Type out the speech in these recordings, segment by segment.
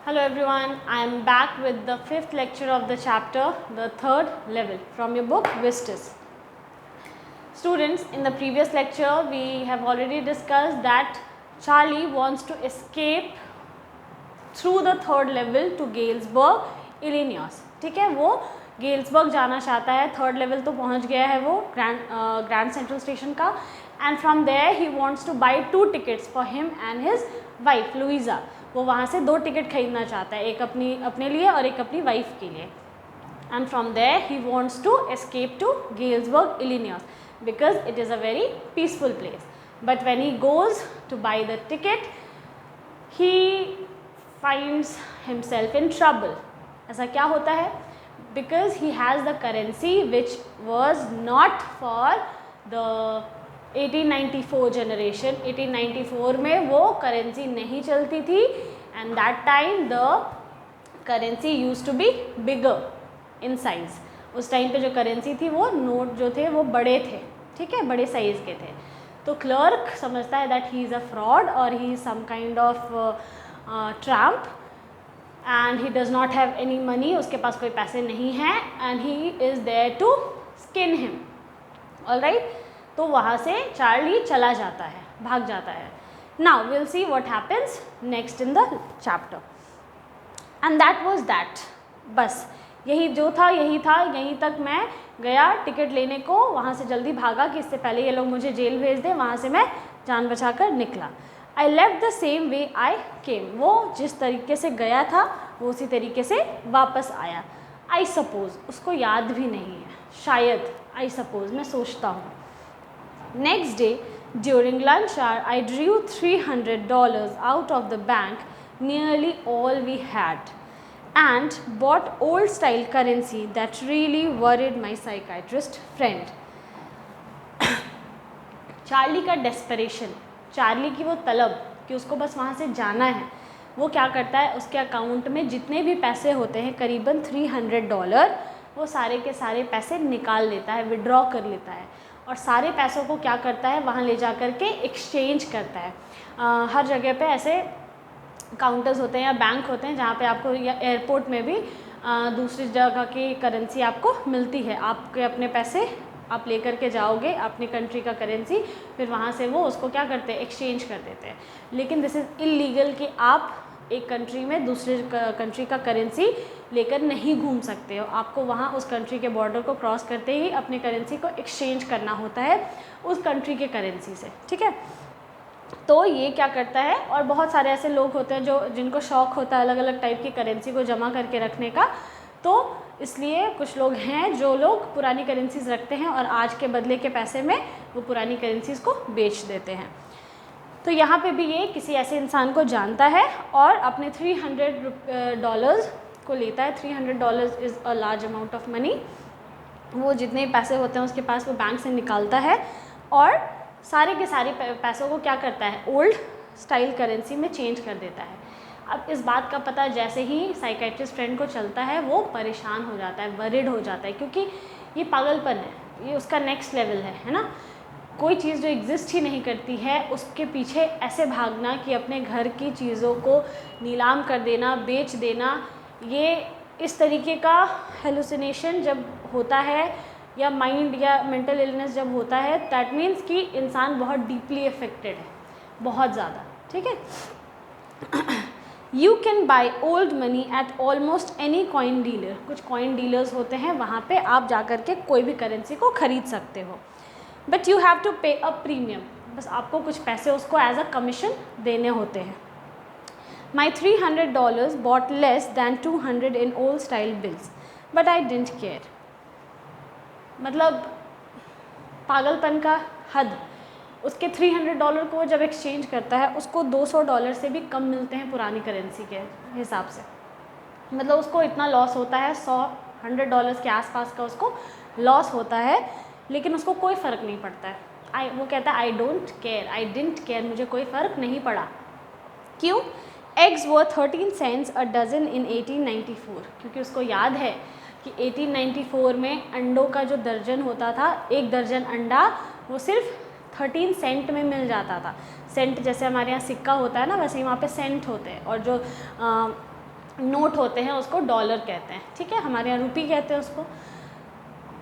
Hello everyone, I am back with the fifth lecture of the chapter, the third level from your book Vistas. Students, in the previous lecture we have already discussed that Charlie wants to escape through the third level to Galesburg, Illinois. ठीक है, वो Galesburg जाना चाहता है. Third level तो पहुंच गया है वो ग्रैंड सेंट्रल स्टेशन का. And from there he wants to buy 2 tickets for him and his wife Louisa. वो वहाँ से 2 टिकट खरीदना चाहता है, एक अपने लिए और एक अपनी वाइफ के लिए. And from there he wants to escape to Galesburg, Illinois, because it is a very peaceful place. But when he goes to buy the ticket he finds himself in trouble. ऐसा क्या होता है? Because he has the currency which was not for the 1894 generation. 1894 में वो currency नहीं चलती थी and that time the currency use to be bigger in size. उस टाइम पे जो करेंसी थी वो नोट जो थे वो बड़े थे, ठीक है, बड़े साइज़ के थे. तो क्लर्क समझता है that he is a fraud और he is some kind of tramp and he does not have any money. उसके पास कोई पैसे नहीं हैं and he is there to skin him. Alright, तो वहाँ से चार्ली चला जाता है, भाग जाता है. Now will see what happens next in the chapter. And that was that. बस यही जो था यही था, यहीं तक मैं गया टिकट लेने को. वहाँ से जल्दी भागा कि इससे पहले ये लोग मुझे जेल भेज दें. वहाँ से मैं जान बचाकर निकला. I left the same way I came. वो जिस तरीके से गया था वो उसी तरीके से वापस आया. आई सपोज़, उसको याद भी नहीं है, शायद. आई सपोज़, मैं सोचता हूँ. Next day, during lunch hour, I drew $300 out of the bank, nearly all we had, and bought old-style currency that really worried my psychiatrist friend. Charlie का डेस्परेशन, चार्ली की वो तलब कि उसको बस वहाँ से जाना है. वो क्या करता है, उसके अकाउंट में जितने भी पैसे होते हैं, करीबन $300, वो सारे के सारे पैसे निकाल लेता है, विड्रॉ कर लेता है. और सारे पैसों को क्या करता है, वहाँ ले जा कर के एक्सचेंज करता है. हर जगह पे ऐसे काउंटर्स होते हैं या बैंक होते हैं जहाँ पे आपको, या एयरपोर्ट में भी दूसरी जगह की करेंसी आपको मिलती है. आपके अपने पैसे आप लेकर के जाओगे, अपनी कंट्री का करेंसी, फिर वहाँ से वो उसको क्या करते हैं, एक्सचेंज कर देते हैं. लेकिन दिस इज़ इलीगल कि आप एक कंट्री में दूसरे कंट्री का करेंसी लेकर नहीं घूम सकते हो. आपको वहाँ उस कंट्री के बॉर्डर को क्रॉस करते ही अपनी करेंसी को एक्सचेंज करना होता है उस कंट्री के करेंसी से, ठीक है. तो ये क्या करता है, और बहुत सारे ऐसे लोग होते हैं जिनको शौक़ होता है अलग अलग टाइप की करेंसी को जमा करके रखने का. तो इसलिए कुछ लोग हैं जो लोग पुरानी करेंसीज रखते हैं और आज के बदले के पैसे में वो पुरानी करेंसीज को बेच देते हैं. तो यहाँ पे भी ये किसी ऐसे इंसान को जानता है और अपने $300 को लेता है. $300 is a large amount of money. वो जितने पैसे होते हैं उसके पास वो बैंक से निकालता है और सारे के सारे पैसों को क्या करता है, ओल्ड स्टाइल करेंसी में चेंज कर देता है. अब इस बात का पता जैसे ही साइकेट्रिस्ट फ्रेंड को चलता है वो परेशान हो जाता है, वरिड हो जाता है, क्योंकि ये पागलपन है, ये उसका नेक्स्ट लेवल है ना. कोई चीज़ जो एग्जिस्ट ही नहीं करती है उसके पीछे ऐसे भागना कि अपने घर की चीज़ों को नीलाम कर देना, बेच देना. ये इस तरीके का हेलुसिनेशन जब होता है या माइंड या मेंटल इलनेस जब होता है, दैट मीन्स कि इंसान बहुत डीपली अफेक्टेड है, बहुत ज़्यादा, ठीक है. You can buy old money at almost any coin dealer. कुछ कॉइन डीलर्स होते हैं, वहाँ पे आप जा कर के कोई भी करेंसी को ख़रीद सकते हो. बट यू हैव टू पे अ प्रीमियम. बस आपको कुछ पैसे उसको एज अ कमीशन देने होते हैं. माई $300 bought less than 200 in old style bills, but I didn't care. मतलब पागलपन का हद. उसके $300 को जब एक्सचेंज करता है उसको $200 से भी कम मिलते हैं पुरानी करेंसी के हिसाब से. मतलब उसको इतना लॉस होता है, $100 के आसपास का उसको लॉस होता है, लेकिन उसको कोई फ़र्क नहीं पड़ता है. वो कहता है I don't care, I didn't care, मुझे कोई फ़र्क नहीं पड़ा. क्यों? एग्स वर 13 cents अ डज़न इन 1894. क्योंकि उसको याद है कि 1894 में अंडों का जो दर्जन होता था, एक दर्जन अंडा वो सिर्फ 13 सेंट में मिल जाता था. सेंट जैसे हमारे यहाँ सिक्का होता है ना, वैसे ही वहाँ पे सेंट होते हैं. और जो नोट होते हैं उसको डॉलर कहते हैं, ठीक है, हमारे यहाँ रुपी कहते हैं उसको।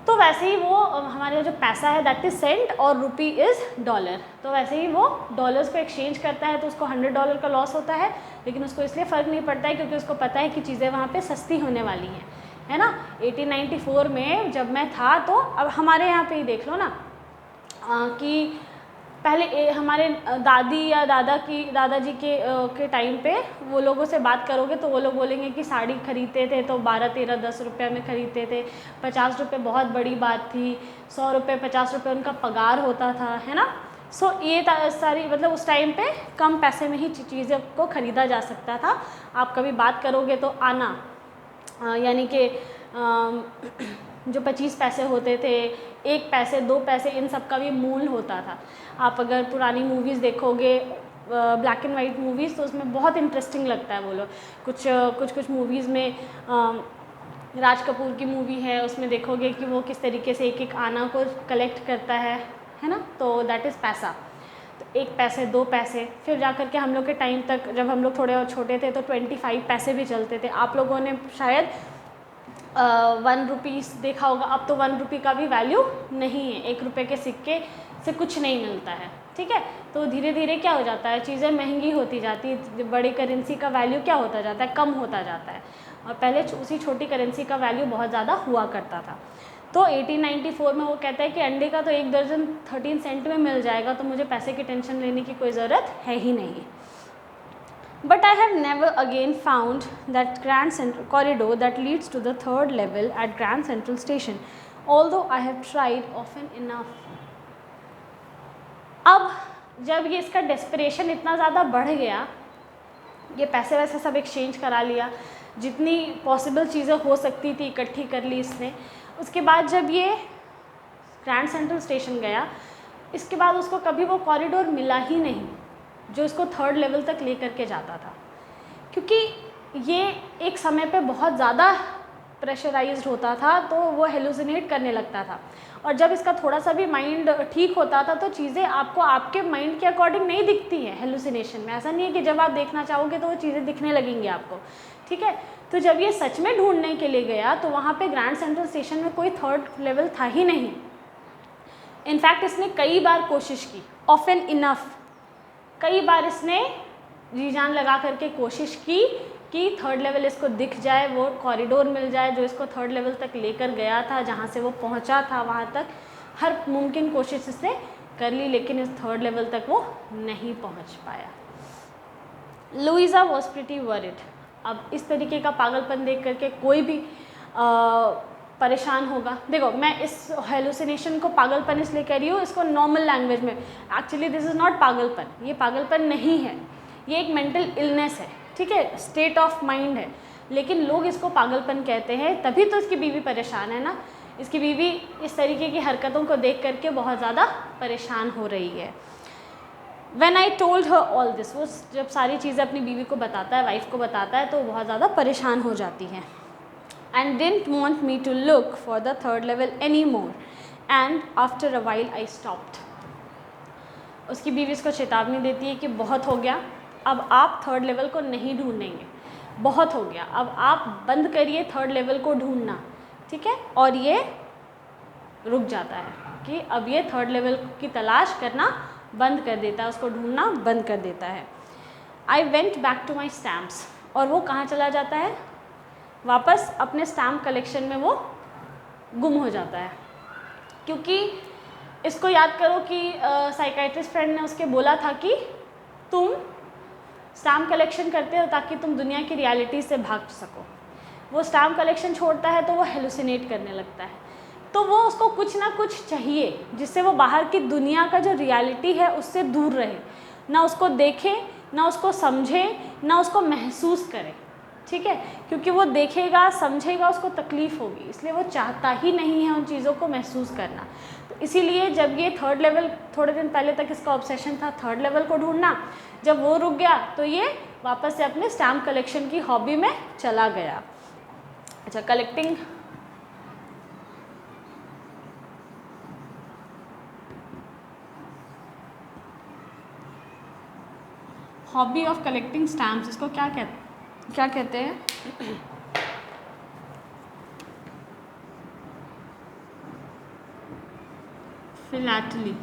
तो वैसे ही वो हमारे जो पैसा है दैट इज़ सेंट और रुपी इज़ डॉलर, तो वैसे ही वो डॉलर्स को एक्सचेंज करता है तो उसको $100 का लॉस होता है, लेकिन उसको इसलिए फ़र्क नहीं पड़ता है क्योंकि उसको पता है कि चीज़ें वहाँ पे सस्ती होने वाली हैं, है ना। 1894 में जब मैं था तो अब हमारे यहाँ पे ही देख लो ना कि पहले हमारे दादी या दादाजी के टाइम पे वो लोगों से बात करोगे तो वो लोग बोलेंगे कि साड़ी खरीदते थे तो 12, 13, 10 रुपये में ख़रीदते थे, 50 रुपये बहुत बड़ी बात थी, 100 रुपये 50 रुपये उनका पगार होता था, है ना। सो ये सारी मतलब उस टाइम पे कम पैसे में ही चीज़ों को ख़रीदा जा सकता था। आप कभी बात करोगे तो आना यानी कि जो 25 पैसे होते थे, 1 पैसे 2 पैसे, इन सब का भी मूल होता था। आप अगर पुरानी मूवीज़ देखोगे ब्लैक एंड वाइट मूवीज़ तो उसमें बहुत इंटरेस्टिंग लगता है वो लोग। कुछ मूवीज़ में राज कपूर की मूवी है, उसमें देखोगे कि वो किस तरीके से एक एक आना को कलेक्ट करता है ना, तो दैट इज़ पैसा। तो 1 पैसे 2 पैसे, फिर जा कर के हम लोग के टाइम तक जब हम लोग थोड़े और छोटे थे तो 25 पैसे भी चलते थे। आप लोगों ने शायद 1 रुपीस देखा होगा, अब तो 1 रुपये का भी वैल्यू नहीं है, 1 रुपये के सिक्के से कुछ नहीं मिलता है, ठीक है। तो धीरे धीरे क्या हो जाता है, चीज़ें महंगी होती जाती है, बड़ी करेंसी का वैल्यू क्या होता जाता है, कम होता जाता है, और पहले उसी छोटी करेंसी का वैल्यू बहुत ज़्यादा हुआ करता था। तो 1894 में वो कहता है कि अंडे का तो 1 दर्जन 13 सेंट में मिल जाएगा, तो मुझे पैसे की टेंशन लेने की कोई ज़रूरत है ही नहीं। But I have never again found that Grand Central corridor that leads to the 3rd level at Grand Central Station, although I have tried often enough. अब जब ये इसका डेस्परेशन इतना ज़्यादा बढ़ गया, ये पैसे वैसे सब एक्सचेंज करा लिया, जितनी पॉसिबल चीज़ें हो सकती थी इकट्ठी कर ली इसने। उसके बाद जब ये ग्रैंड सेंट्रल स्टेशन गया, इसके बाद उसको कभी वो कॉरिडोर मिला ही नहीं जो इसको 3rd लेवल तक लेकर के जाता था, क्योंकि ये एक समय पे बहुत ज़्यादा प्रेशराइज्ड होता था तो वो हेलुसिनेट करने लगता था, और जब इसका थोड़ा सा भी माइंड ठीक होता था तो चीज़ें आपको आपके माइंड के अकॉर्डिंग नहीं दिखती हैं हेलुसिनेशन में। ऐसा नहीं है कि जब आप देखना चाहोगे तो वो चीज़ें दिखने लगेंगी आपको, ठीक है। तो जब ये सच में ढूंढने के लिए गया तो वहाँ पे ग्रैंड सेंट्रल स्टेशन में कोई 3rd लेवल था ही नहीं। इनफैक्ट इसने कई बार कोशिश की, ऑफन इनफ, कई बार इसने जी जान लगा करके कोशिश की कि 3rd लेवल इसको दिख जाए, वो कॉरिडोर मिल जाए जो इसको 3rd लेवल तक लेकर गया था, जहाँ से वो पहुँचा था वहाँ तक हर मुमकिन कोशिश इसने कर ली, लेकिन इस 3rd लेवल तक वो नहीं पहुँच पाया। Luisa was pretty worried. अब इस तरीके का पागलपन देख करके कोई भी परेशान होगा। देखो मैं इस हेलुसिनेशन को पागलपन इसलिए कह रही हूँ, इसको नॉर्मल लैंग्वेज में, एक्चुअली दिस इज़ नॉट पागलपन, ये पागलपन नहीं है, ये एक मेंटल इलनेस है, ठीक है, स्टेट ऑफ माइंड है, लेकिन लोग इसको पागलपन कहते हैं। तभी तो इसकी बीवी परेशान है ना, इसकी बीवी इस तरीके की हरकतों को देख करके बहुत ज़्यादा परेशान हो रही है। When I told her all this, वो जब सारी चीज़ें अपनी बीवी को बताता है, वाइफ को बताता है, तो बहुत ज़्यादा परेशान हो जाती है। And didn't want me to look for the 3rd level anymore, and after a while I stopped. उसकी बीवी इसको चेतावनी देती है कि बहुत हो गया, अब आप 3rd लेवल को नहीं ढूंढेंगे, बहुत हो गया, अब आप बंद करिए 3rd लेवल को ढूंढना, ठीक है। और ये रुक जाता है कि अब ये 3rd लेवल की तलाश करना बंद कर देता है, उसको ढूंढना बंद कर देता है। I went back to my stamps, और वो कहाँ चला जाता है, वापस अपने स्टैम्प कलेक्शन में वो गुम हो जाता है। क्योंकि इसको याद करो कि साइकाइट्रिस्ट फ्रेंड ने उसके बोला था कि तुम स्टैम्प कलेक्शन करते हो ताकि तुम दुनिया की रियलिटी से भाग सको। वो स्टैम्प कलेक्शन छोड़ता है तो वो हेलुसिनेट करने लगता है, तो वो उसको कुछ ना कुछ चाहिए जिससे वो बाहर की दुनिया का जो रियलिटी है उससे दूर रहे, ना उसको देखे, ना उसको समझे, ना उसको महसूस करे, ठीक है। क्योंकि वो देखेगा समझेगा उसको तकलीफ़ होगी, इसलिए वो चाहता ही नहीं है उन चीज़ों को महसूस करना। तो इसीलिए जब ये 3rd लेवल, थोड़े दिन पहले तक इसका ऑब्सेशन था 3rd लेवल को ढूंढना, जब वो रुक गया तो ये वापस से अपने स्टैम्प कलेक्शन की हॉबी में चला गया। अच्छा, collecting hobby of collecting stamps, इसको क्या कहते हैं, क्या कहते हैं, फिलैटली,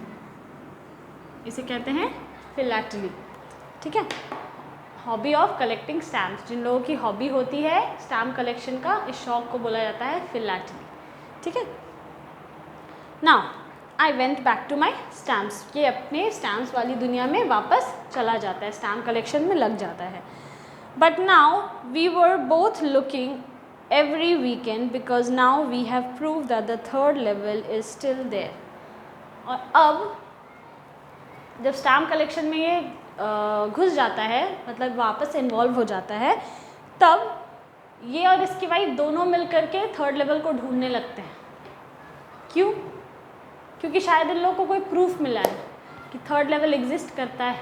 इसे कहते हैं फिलैटली, ठीक है। हॉबी ऑफ कलेक्टिंग स्टैम्प्स, जिन लोगों की हॉबी होती है स्टैम्प कलेक्शन का, इस शौक को बोला जाता है फिलैटली, ठीक है। Now I went back to my stamps, ये अपने स्टैम्प्स वाली दुनिया में वापस चला जाता है, स्टैम्प कलेक्शन में लग जाता है। But now we were both looking every weekend because now we have proved that the third level is still there. और अब जब स्टैम्प कलेक्शन में ये घुस जाता है, मतलब वापस इन्वॉल्व हो जाता है, तब ये और इसकी वाइफ दोनों मिल करके थर्ड लेवल को ढूंढने लगते हैं। क्यों? क्योंकि शायद इन लोगों को कोई प्रूफ मिला है कि थर्ड लेवल एग्जिस्ट करता है,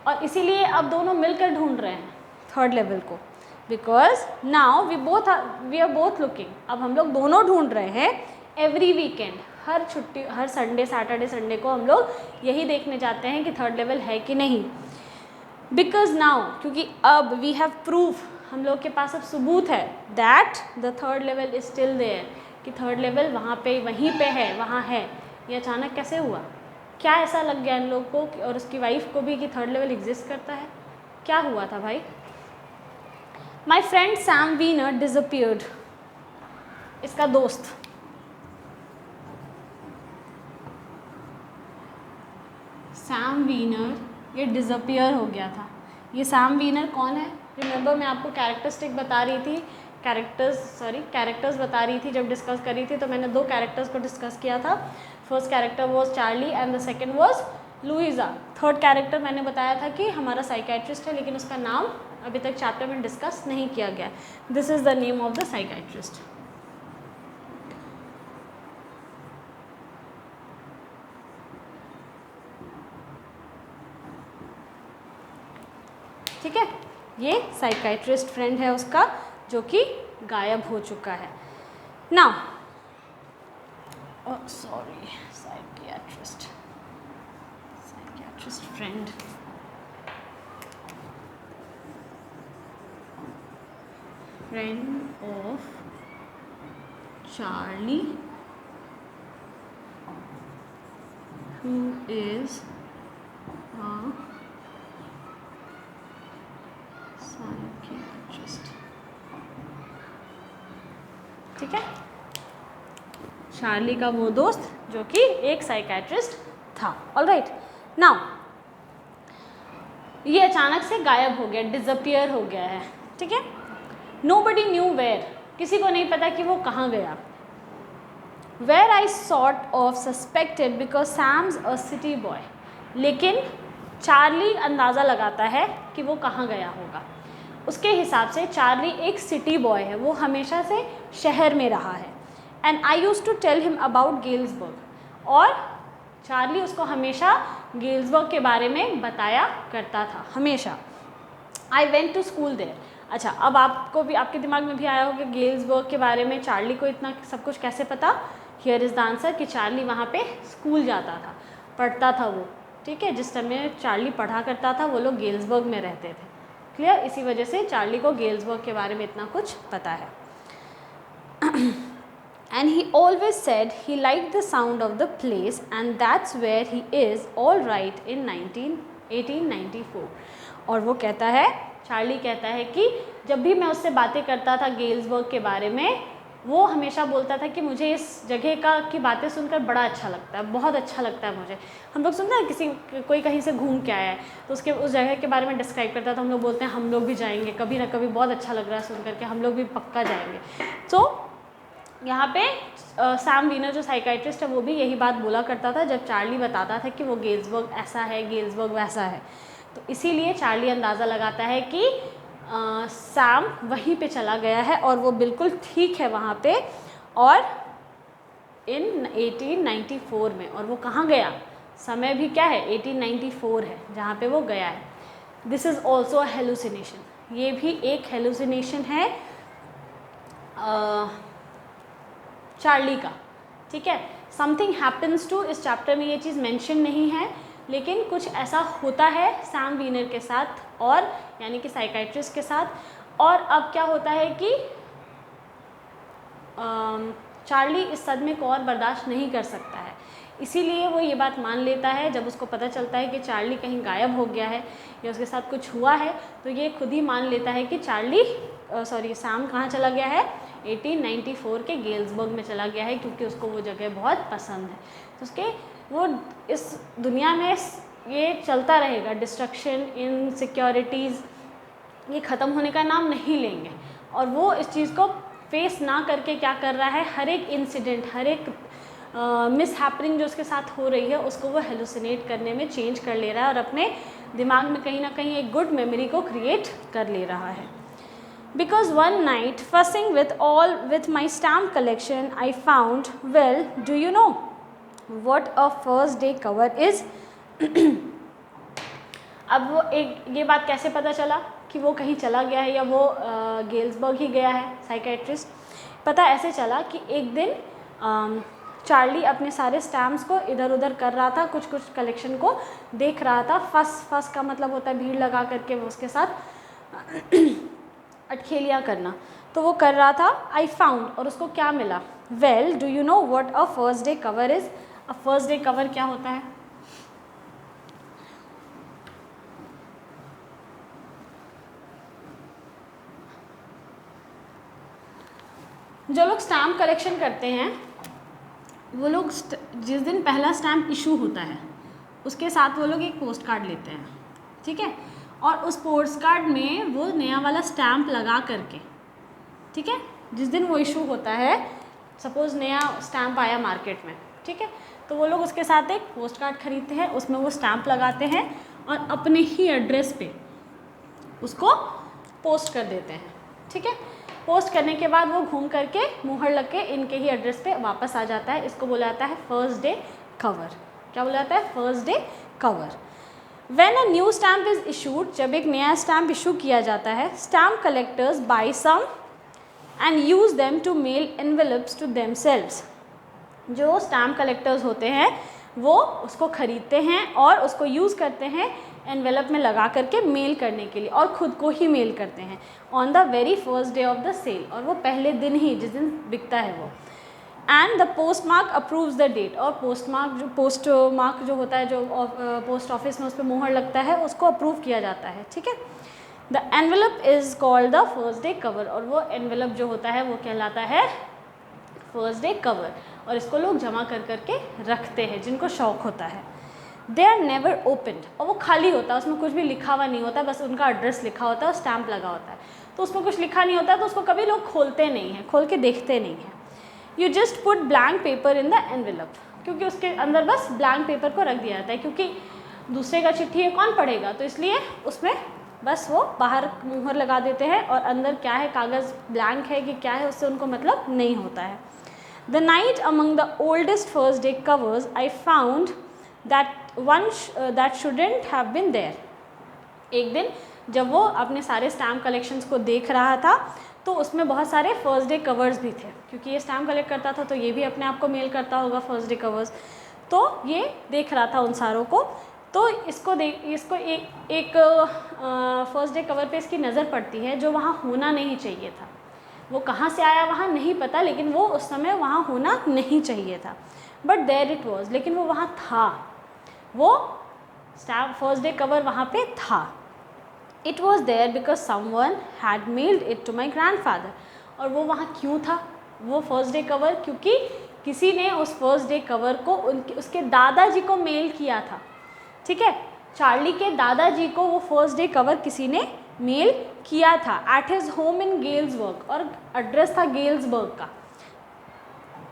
और इसीलिए अब दोनों मिलकर ढूंढ रहे हैं थर्ड लेवल को। Because now we are both looking, अब हम लोग दोनों ढूंढ रहे हैं एवरी वीकेंड, हर छुट्टी, हर संडे, सैटरडे संडे को हम लोग यही देखने जाते हैं कि थर्ड लेवल है कि नहीं। बिकॉज नाउ, क्योंकि अब वी हैव प्रूफ, हम लोग के पास अब सबूत है that the third level is still there, कि थर्ड लेवल वहाँ पे, वहीं पे है, वहाँ है। ये अचानक कैसे हुआ? क्या ऐसा लग गया इन लोग को और उसकी वाइफ को भी कि थर्ड लेवल एग्जिस्ट करता है? क्या हुआ था भाई? My friend Sam Weiner disappeared, इसका दोस्त सैम वीनर ये डिसअपियर हो गया था। ये सैम वीनर कौन है? रिमेंबर मैं आपको कैरेक्टरिस्टिक बता रही थी, कैरेक्टर्स बता रही थी जब डिस्कस करी थी, तो मैंने 2 कैरेक्टर्स को डिस्कस किया था। First character was Charlie and the second was Luisa. Third character मैंने बताया था कि हमारा साइकेट्रिस्ट है, लेकिन उसका नाम अभी तक चैप्टर में डिस्कस नहीं किया गया। This is the name of the psychiatrist. ठीक है, ये साइकेट्रिस्ट फ्रेंड है उसका, जो कि गायब हो चुका है। Now psychiatrist friend, friend of Charlie who is a psychiatrist। ठीक है, चार्ली का वो दोस्त जो कि एक साइकियाट्रिस्ट था। ऑलराइट, नाउ ये अचानक से गायब हो गया, डिसअपियर हो गया है। ठीक है, नोबडी न्यू वेयर, किसी को नहीं पता कि वो कहाँ गया। Where I sort of suspected because Sam's a city boy, लेकिन चार्ली अंदाज़ा लगाता है कि वो कहाँ गया होगा। उसके हिसाब से चार्ली एक सिटी बॉय है, वो हमेशा से शहर में रहा है। And I use to tell him about Galesburg, और चार्ली उसको हमेशा गेल्सबर्ग के बारे में बताया करता था, हमेशा। I went to school there. अच्छा, अब आपको भी, आपके दिमाग में भी आया होगा गेल्सबर्ग के बारे में चार्ली को इतना सब कुछ कैसे पता। हियर इज़ द आंसर कि चार्ली वहाँ पे स्कूल जाता था, पढ़ता था वो। ठीक है, जिस समय चार्ली पढ़ा करता था वो लोग गेल्सबर्ग में रहते थे। क्लियर, इसी वजह से चार्ली को गेल्सबर्ग के बारे में इतना कुछ पता है। And he always said he liked the sound of the place and that's where he is all right in 1894। और वो कहता है, चार्ली कहता है कि जब भी मैं उससे बातें करता था गेल्सबर्ग के बारे में, वो हमेशा बोलता था कि मुझे इस जगह की बातें सुनकर बड़ा अच्छा लगता है, बहुत अच्छा लगता है मुझे। हम लोग सुनते हैं कोई कहीं से घूम के आया है तो उसके उस जगह के बारे में डिस्क्राइब करता था, हम लोग बोलते हैं हम लोग भी जाएंगे कभी ना कभी, बहुत अच्छा लग रहा है सुन करके, हम लोग भी पक्का जाएंगे। तो यहाँ पे सैम वीनर जो साइकाइट्रिस्ट है वो भी यही बात बोला करता था जब चार्ली बताता था कि वो गेल्सबर्ग ऐसा है, गेल्सबर्ग वैसा है। तो इसीलिए चार्ली अंदाज़ा लगाता है कि सैम वहीं पे चला गया है और वो बिल्कुल ठीक है वहाँ पे, और इन 1894 में। और वो कहाँ गया, समय भी क्या है, 1894 है जहाँ पे वो गया है। This is also a hallucination, ये भी एक हेलुसिनेशन है चार्ली का। ठीक है, समथिंग हैपन्स टू, इस चैप्टर में ये चीज़ मेंशन नहीं है, लेकिन कुछ ऐसा होता है सैम वीनर के साथ और यानी कि साइकाइट्रिस्ट के साथ, और अब क्या होता है कि चार्ली इस सदमे को और बर्दाश्त नहीं कर सकता है, इसीलिए वो ये बात मान लेता है। जब उसको पता चलता है कि चार्ली कहीं गायब हो गया है या उसके साथ कुछ हुआ है, तो ये खुद ही मान लेता है कि सैम कहाँ चला गया है, 1894 के गेल्सबर्ग में चला गया है, क्योंकि उसको वो जगह बहुत पसंद है। तो उसके वो इस दुनिया में ये चलता रहेगा, डिस्ट्रक्शन, इनसिक्योरिटीज़, ये ख़त्म होने का नाम नहीं लेंगे। और वो इस चीज़ को फेस ना करके क्या कर रहा है, हर एक इंसिडेंट, हर एक मिस हैपनिंग जो उसके साथ हो रही है उसको वो हेलुसिनेट करने में चेंज कर ले रहा है और अपने दिमाग में कहीं ना कहीं एक गुड मेमोरी को क्रिएट कर ले रहा है। Because one night, fussing with my stamp collection, I found, well, do you know what a first day cover is? अब वो ये बात कैसे पता चला कि वो कहीं चला गया है या वो गेल्सबर्ग ही गया है साइकेट्रिस्ट? पता ऐसे चला कि एक दिन चार्ली अपने सारे स्टैम्प्स को इधर उधर कर रहा था, कुछ कलेक्शन को देख रहा था। फस का मतलब होता है भीड़ लगा करके वो उसके साथ अटखेलियाँ करना, तो वो कर रहा था। आई फाउंड, और उसको क्या मिला? Well, do you know what a first day cover is? A first day cover क्या होता है? जो लोग स्टैम्प कलेक्शन करते हैं वो लोग जिस दिन पहला स्टैम्प इशू होता है उसके साथ वो लोग एक पोस्ट कार्ड लेते हैं, ठीक है, और उस पोस्ट कार्ड में वो नया वाला स्टैम्प लगा करके, ठीक है, जिस दिन वो इशू होता है, सपोज़ नया स्टैम्प आया मार्केट में, ठीक है, तो वो लोग उसके साथ एक पोस्ट कार्ड खरीदते हैं, उसमें वो स्टैम्प लगाते हैं और अपने ही एड्रेस पे उसको पोस्ट कर देते हैं, ठीक है। पोस्ट करने के बाद वो घूम करके मुहर लग के इनके ही एड्रेस पे वापस आ जाता है। इसको बोला जाता है फर्स्ट डे कवर। क्या बोला जाता है? First day cover. When a new stamp is issued, जब एक नया स्टैम्प इशू किया जाता है, stamp collectors buy some and use them to mail envelopes to themselves. जो स्टैम्प कलेक्टर्स होते हैं वो उसको ख़रीदते हैं और उसको यूज़ करते हैं एनवेलप में लगा करके मेल करने के लिए, और ख़ुद को ही मेल करते हैं on the very first day of the sale, और वो पहले दिन ही जिस दिन बिकता है वो। And the post mark approves the date, और पोस्ट मार्क जो होता है, जो पोस्ट ऑफिस में उस पर मोहर लगता है, उसको अप्रूव किया जाता है, ठीक है। The envelope is called the first day cover, और वो एनवेलप जो होता है वो कहलाता है फर्स्ट डे कवर, और इसको लोग जमा कर करके रखते हैं जिनको शौक होता है। दे आर नेवर ओपनड, और वो खाली होता है, उसमें कुछ भी लिखा हुआ नहीं होता, बस उनका एड्रेस लिखा होता है और स्टैम्प लगा होता है, तो उसमें कुछ लिखा नहीं होता है, तो उसको कभी लोग खोलते नहीं हैं, खोल के देखते नहीं हैं। You just put blank paper in the envelope, क्योंकि उसके अंदर बस ब्लैंक पेपर को रख दिया जाता है, क्योंकि दूसरे का चिट्ठी है कौन पढ़ेगा, तो इसलिए उसमें बस वो बाहर मुहर लगा देते हैं, और अंदर क्या है, कागज़ ब्लैंक है कि क्या है, उससे उनको मतलब नहीं होता है। The night among the oldest first day covers, I found that one that shouldn't have been there. एक दिन जब वो अपने सारे स्टैम्प कलेक्शंस को देख रहा था, तो उसमें बहुत सारे फर्स्ट डे कवर्स भी थे, क्योंकि ये स्टैम्प कलेक्ट करता था तो ये भी अपने आप को मेल करता होगा फर्स्ट डे कवर्स, तो ये देख रहा था उन सारों को, तो इसको एक फर्स्ट डे कवर पे इसकी नज़र पड़ती है जो वहाँ होना नहीं चाहिए था। वो कहाँ से आया वहाँ नहीं पता, लेकिन वो उस समय वहाँ होना नहीं चाहिए था, बट देयर इट वॉज, लेकिन वो वहाँ था, वो स्टैम्प फर्स्ट डे कवर वहाँ पे था। It was there because someone had mailed it to my grandfather, और वो वहाँ क्यों था वो फर्स्ट डे कवर? क्योंकि किसी ने उस फर्स्ट डे कवर को उसके दादाजी को मेल किया था, ठीक है, चार्ली के दादाजी को वो फर्स्ट डे कवर किसी ने मेल किया था at his home in Galesburg, और एड्रेस था गेल्सबर्ग का।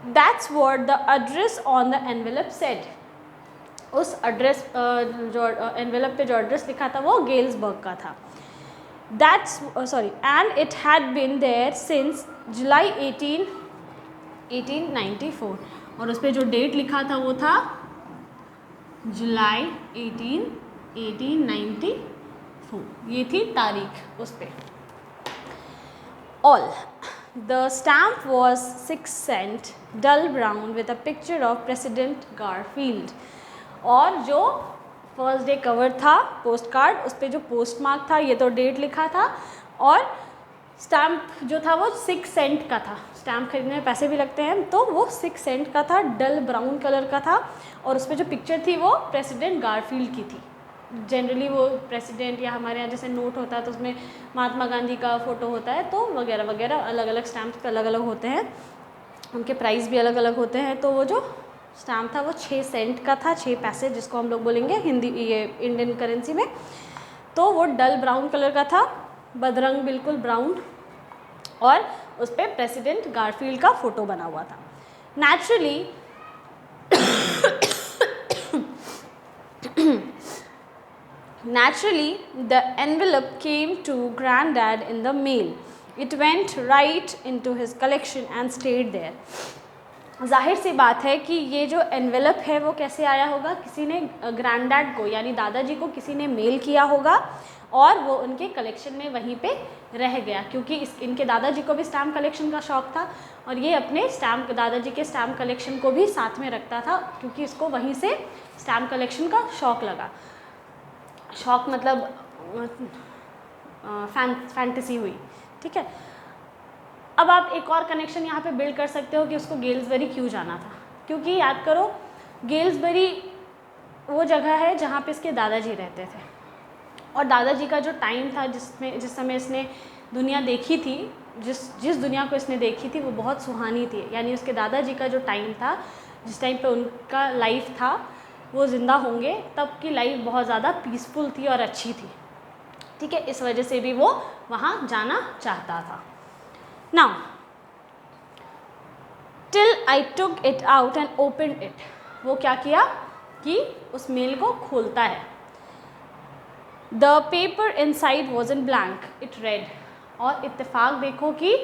That's what the address on the envelope said, उस एड्रेस जो एनवेलप पे जो एड्रेस लिखा था वो गेल्सबर्ग का था। And it had been there since July 1894, और उस पर जो डेट लिखा था वो था जुलाई 1894, ये थी तारीख उस पर। All the stamp was 6 cent dull brown with a picture of President Garfield, और जो फर्स्ट डे कवर था पोस्ट कार्ड, उस पर जो पोस्ट मार्क था ये तो डेट लिखा था, और स्टैम्प जो था वो 6 सेंट का था। स्टैम्प खरीदने में पैसे भी लगते हैं, तो वो 6 सेंट का था, डल ब्राउन कलर का था, और उस पर जो पिक्चर थी वो प्रेसिडेंट गारफील्ड की थी। जनरली वो प्रेसिडेंट या हमारे यहाँ जैसे नोट होता है तो उसमें महात्मा गांधी का फ़ोटो होता है, तो वगैरह वगैरह अलग अलग स्टैम्प्स पे अलग अलग होते हैं, उनके प्राइस भी अलग अलग होते हैं। तो वो जो स्टैम्प था वो 6 सेंट का था, 6 पैसे जिसको हम लोग बोलेंगे हिंदी ये इंडियन करेंसी में। तो वो डल ब्राउन कलर का था, बदरंग बिल्कुल ब्राउन, और उस पर प्रेसिडेंट गारफील्ड का फ़ोटो बना हुआ था। Naturally Naturally, the envelope came to Granddad in the mail. It went right into his collection and stayed there. जाहिर सी बात है कि ये जो एनवेलप है वो कैसे आया होगा, किसी ने ग्रैंडडैड को यानी दादाजी को किसी ने मेल किया होगा और वो उनके कलेक्शन में वहीं पे रह गया, क्योंकि इनके दादाजी को भी स्टैम्प कलेक्शन का शौक़ था और ये अपने दादाजी के स्टैम्प कलेक्शन को भी साथ में रखता था, क्योंकि इसको वहीं से स्टैम्प कलेक्शन का शौक़ लगा। शौक़ मतलब फैंटेसी हुई, ठीक है। अब आप एक और कनेक्शन यहाँ पे बिल्ड कर सकते हो कि उसको गेल्सबरी क्यों जाना था, क्योंकि याद करो गेल्सबरी वो जगह है जहाँ पे इसके दादाजी रहते थे, और दादाजी का जो टाइम था जिस समय इसने दुनिया देखी थी, जिस दुनिया को इसने देखी थी वो बहुत सुहानी थी। यानी उसके दादाजी का जो टाइम था, जिस टाइम पे उनका लाइफ था, वो ज़िंदा होंगे तब की लाइफ बहुत ज़्यादा पीसफुल थी और अच्छी थी, ठीक है। इस वजह से भी वो वहाँ जाना चाहता था। Now till I took it out and opened it, वो क्या किया कि उस मेल को खोलता है। The paper inside was in blank, it red, और इत्तेफाक देखो कि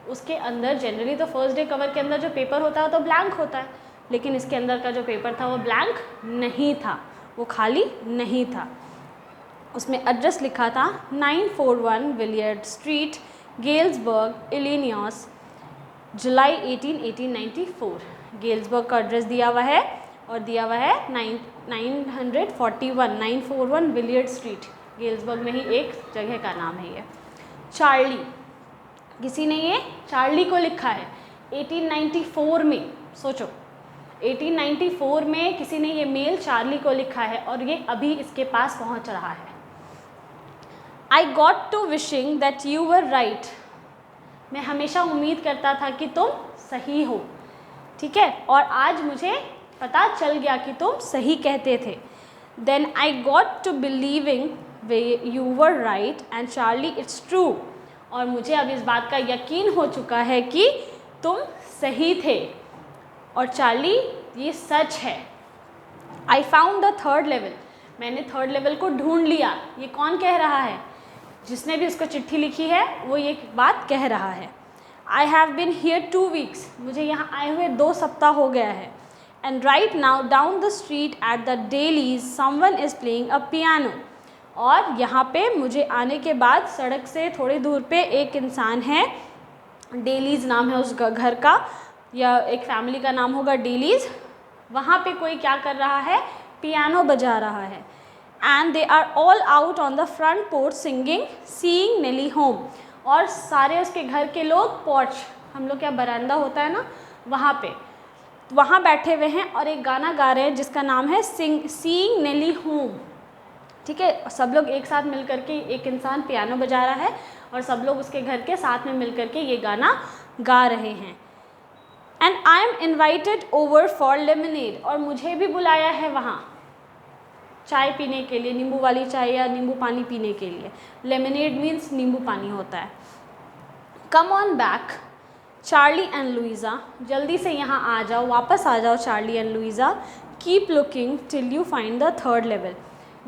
उसके अंदर जनरली तो फर्स्ट डे कवर के अंदर जो पेपर होता है तो ब्लैंक होता है, लेकिन इसके अंदर का जो पेपर था वो ब्लैंक नहीं था, वो खाली नहीं था। उसमें एड्रेस लिखा था 941 विलियर्ड स्ट्रीट, गेल्सबर्ग, इलिनॉइस, जुलाई 18, 1894। गेल्सबर्ग का एड्रेस दिया हुआ है और दिया हुआ है 941 विलियर्ड स्ट्रीट, गेल्सबर्ग में ही एक जगह का नाम है ये। चार्ली, किसी ने ये चार्ली को लिखा है 1894 में, सोचो 1894 में किसी ने ये मेल चार्ली को लिखा है और ये अभी इसके पास पहुंच रहा है। I got to wishing that you were right, मैं हमेशा उम्मीद करता था कि तुम सही हो, ठीक है, और आज मुझे पता चल गया कि तुम सही कहते थे। Then I got to believing you were right and Charlie it's true, और मुझे अब इस बात का यकीन हो चुका है कि तुम सही थे और चार्ली ये सच है। I found the third level, मैंने थर्ड लेवल को ढूंढ लिया। ये कौन कह रहा है? जिसने भी उसको चिट्ठी लिखी है वो ये बात कह रहा है। I have been here 2 weeks, मुझे यहाँ आए हुए 2 सप्ताह हो गया है। And right now down the street at the Dailies someone is playing a piano, और यहाँ पे मुझे आने के बाद सड़क से थोड़ी दूर पे एक इंसान है, डेलीज़ नाम है उस घर का, या एक फैमिली का नाम होगा डेलीज़, वहाँ पे कोई क्या कर रहा है? पियानो बजा रहा है। And they are all out on the front porch singing Seeing Nelly Home, और सारे उसके घर के लोग पोर्च, हम लोग क्या बरामदा होता है ना, वहाँ बैठे हुए हैं और एक गाना गा रहे हैं जिसका नाम है Seeing Nelly Home, ठीक है। सब लोग एक साथ मिल करके, एक इंसान पियानो बजा रहा है और सब लोग उसके घर के साथ में मिल करके ये गाना गा रहे हैं। And I am invited over for lemonade, और मुझे भी बुलाया है वहाँ चाय पीने के लिए, नींबू वाली चाय या नींबू पानी पीने के लिए। लेमनेड मीन्स नींबू पानी होता है। Come on back Charlie and Luiza, जल्दी से यहाँ आ जाओ, वापस आ जाओ Charlie and Luiza. Keep looking till you find the third level,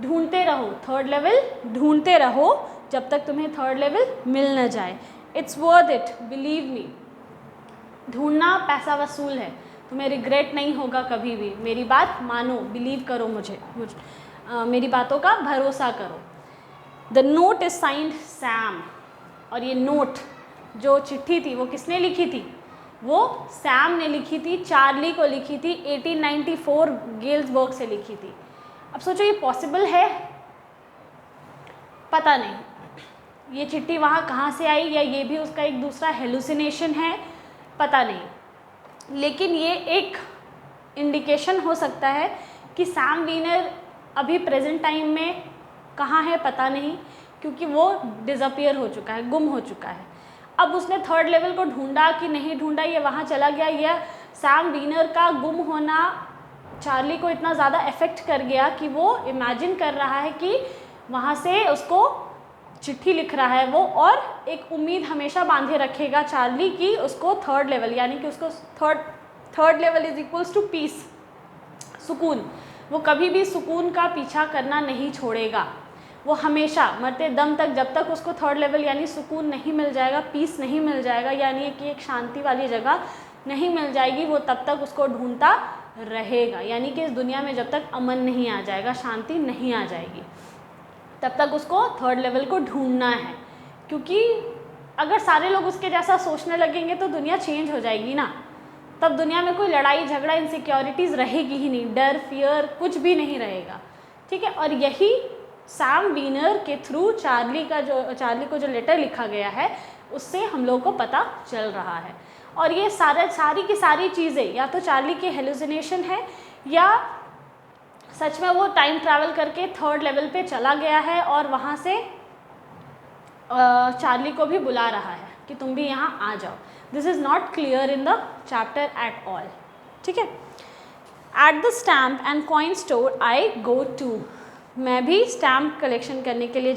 ढूंढते रहो, थर्ड लेवल ढूंढते रहो जब तक तुम्हें थर्ड लेवल मिल न जाए। It's worth it, believe me, ढूंढना पैसा वसूल है, तुम्हें रिग्रेट नहीं होगा कभी भी। मेरी बात मानो, बिलीव करो मुझे मेरी बातों का भरोसा करो। The note is signed Sam, और ये नोट जो चिट्ठी थी वो किसने लिखी थी? वो सैम ने लिखी थी, चार्ली को लिखी थी, 1894 गेल्सबर्ग से लिखी थी। अब सोचो ये पॉसिबल है? पता नहीं, ये चिट्ठी वहाँ कहाँ से आई, या ये भी उसका एक दूसरा हेलुसिनेशन है, पता नहीं। लेकिन ये एक इंडिकेशन हो सकता है कि सैम वीनर अभी प्रेजेंट टाइम में कहाँ है पता नहीं, क्योंकि वो डिसअपियर हो चुका है, गुम हो चुका है। अब उसने थर्ड लेवल को ढूंढा कि नहीं ढूंढा, ये वहाँ चला गया। यह सैम वीनर का गुम होना चार्ली को इतना ज़्यादा इफ़ेक्ट कर गया कि वो इमेजिन कर रहा है कि वहाँ से उसको चिट्ठी लिख रहा है वो, और एक उम्मीद हमेशा बांधे रखेगा चार्ली कि उसको थर्ड लेवल, यानी कि उसको third level is equals to peace, सुकून। वो कभी भी सुकून का पीछा करना नहीं छोड़ेगा, वो हमेशा मरते दम तक, जब तक उसको थर्ड लेवल यानी सुकून नहीं मिल जाएगा, पीस नहीं मिल जाएगा, यानी कि एक शांति वाली जगह नहीं मिल जाएगी, वो तब तक उसको ढूंढता रहेगा। यानी कि इस दुनिया में जब तक अमन नहीं आ जाएगा, शांति नहीं आ जाएगी, तब तक उसको थर्ड लेवल को ढूंढना है। क्योंकि अगर सारे लोग उसके जैसा सोचने लगेंगे तो दुनिया चेंज हो जाएगी ना, तब दुनिया में कोई लड़ाई झगड़ा इनसिक्योरिटीज़ रहेगी ही नहीं, डर फियर कुछ भी नहीं रहेगा, ठीक है। और यही सैम वीनर के थ्रू चार्ली को जो लेटर लिखा गया है उससे हम लोग को पता चल रहा है। और ये सारी की सारी चीज़ें या तो चार्ली के हेलुसिनेशन है, या सच में वो टाइम ट्रैवल करके थर्ड लेवल पे चला गया है और वहाँ से चार्ली को भी बुला रहा है कि तुम भी यहाँ आ जाओ। This is not clear in the chapter at all, ठीक है। At the stamp and coin store I go to, मैं भी स्टैम्प कलेक्शन करने के लिए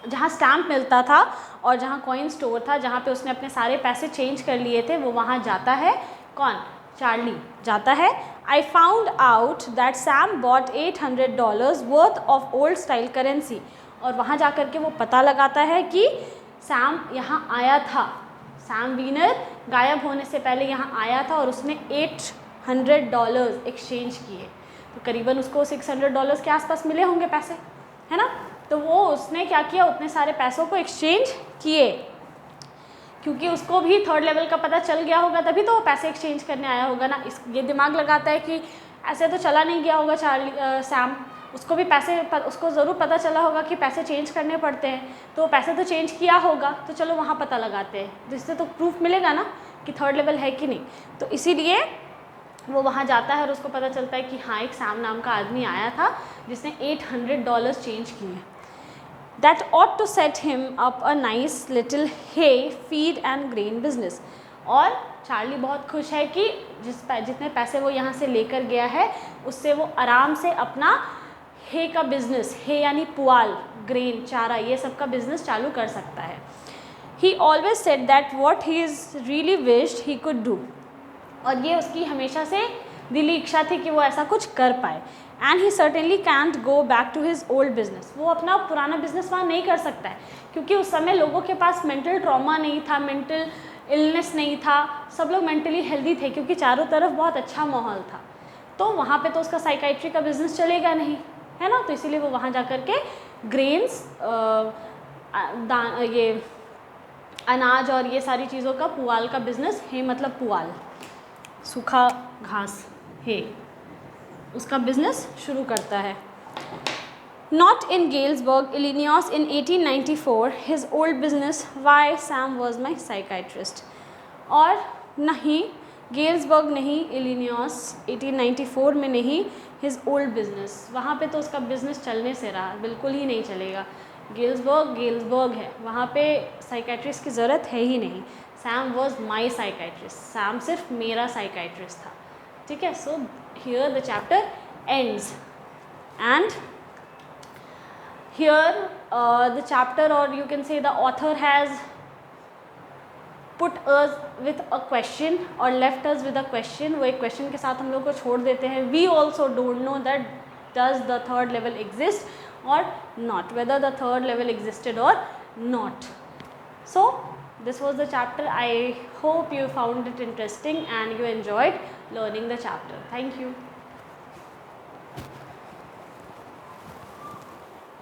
जहाँ स्टैम्प मिलता था और जहाँ कॉइन स्टोर था, जहाँ पे उसने अपने सारे पैसे चेंज कर लिए थे, वो वहाँ जाता है। कौन? चार्ली जाता है। I found out that Sam bought $800 worth of old style currency, और वहाँ जा कर के वो पता लगाता है कि सैम यहाँ आया था, सैम वीनर गायब होने से पहले यहाँ आया था और उसने $800 एक्सचेंज किए, तो करीबन उसको $600 के आसपास मिले होंगे पैसे, है ना। तो वो उसने क्या किया, उतने सारे पैसों को एक्सचेंज किए, क्योंकि उसको भी थर्ड लेवल का पता चल गया होगा, तभी तो वो पैसे एक्सचेंज करने आया होगा ना। ये दिमाग लगाता है कि ऐसे तो चला नहीं गया होगा सैम, उसको भी उसको ज़रूर पता चला होगा कि पैसे चेंज करने पड़ते हैं, तो पैसे तो चेंज किया होगा, तो चलो वहाँ पता लगाते हैं, जिससे तो प्रूफ मिलेगा ना कि थर्ड लेवल है कि नहीं। तो इसीलिए वो वहाँ जाता है और उसको पता चलता है कि हाँ, एक सैम नाम का आदमी आया था जिसने $800 चेंज किए। That ought to set him up a nice little hay, feed and grain business. और चार्ली बहुत खुश है कि जितने पैसे वो यहाँ से लेकर गया है उससे वो आराम से अपना हे का बिजनेस, हे यानी पुआल, ग्रेन, चारा, ये सब का बिजनेस चालू कर सकता है। He always said that what he is really wished he could do. और ये उसकी हमेशा से दिली इच्छा थी कि वो ऐसा कुछ कर पाए। And he certainly can't go back to his old business, वो अपना पुराना बिजनेस वहाँ नहीं कर सकता है, क्योंकि उस समय लोगों के पास मेंटल ट्रॉमा नहीं था, मेंटल इलनेस नहीं था, सब लोग मेंटली हेल्दी थे, क्योंकि चारों तरफ बहुत अच्छा माहौल था। तो वहाँ पे तो उसका साइकाइट्री का बिजनेस चलेगा नहीं, है ना। तो इसीलिए वो वहाँ जा कर के ग्रेन्स, ये अनाज और ये सारी चीज़ों का पुआल का बिजनेस, हे मतलब पुआल, सूखा घास, हे, उसका बिजनेस शुरू करता है। Not in Galesburg, Illinois in 1894, his old business, why Sam was my psychiatrist. और नहीं, गेल्सबर्ग नहीं, इलिनियस 1894 में नहीं, his old business, वहाँ पे तो उसका बिजनेस चलने से रहा, बिल्कुल ही नहीं चलेगा। गेल्सबर्ग है, वहाँ पे साइकाइट्रिस्ट की ज़रूरत है ही नहीं। Sam was my psychiatrist, Sam सिर्फ मेरा साइकाइट्रिस्ट था, ठीक है। So here the chapter ends and here the chapter, और you can say the author has put us with a question और left us with a question. वो एक question के साथ हम लोग को छोड़ देते हैं। We also don't know that does the third level exist और not, whether the third level existed or not. So this was the chapter. I hope you found it interesting and you enjoyed learning the chapter. Thank you.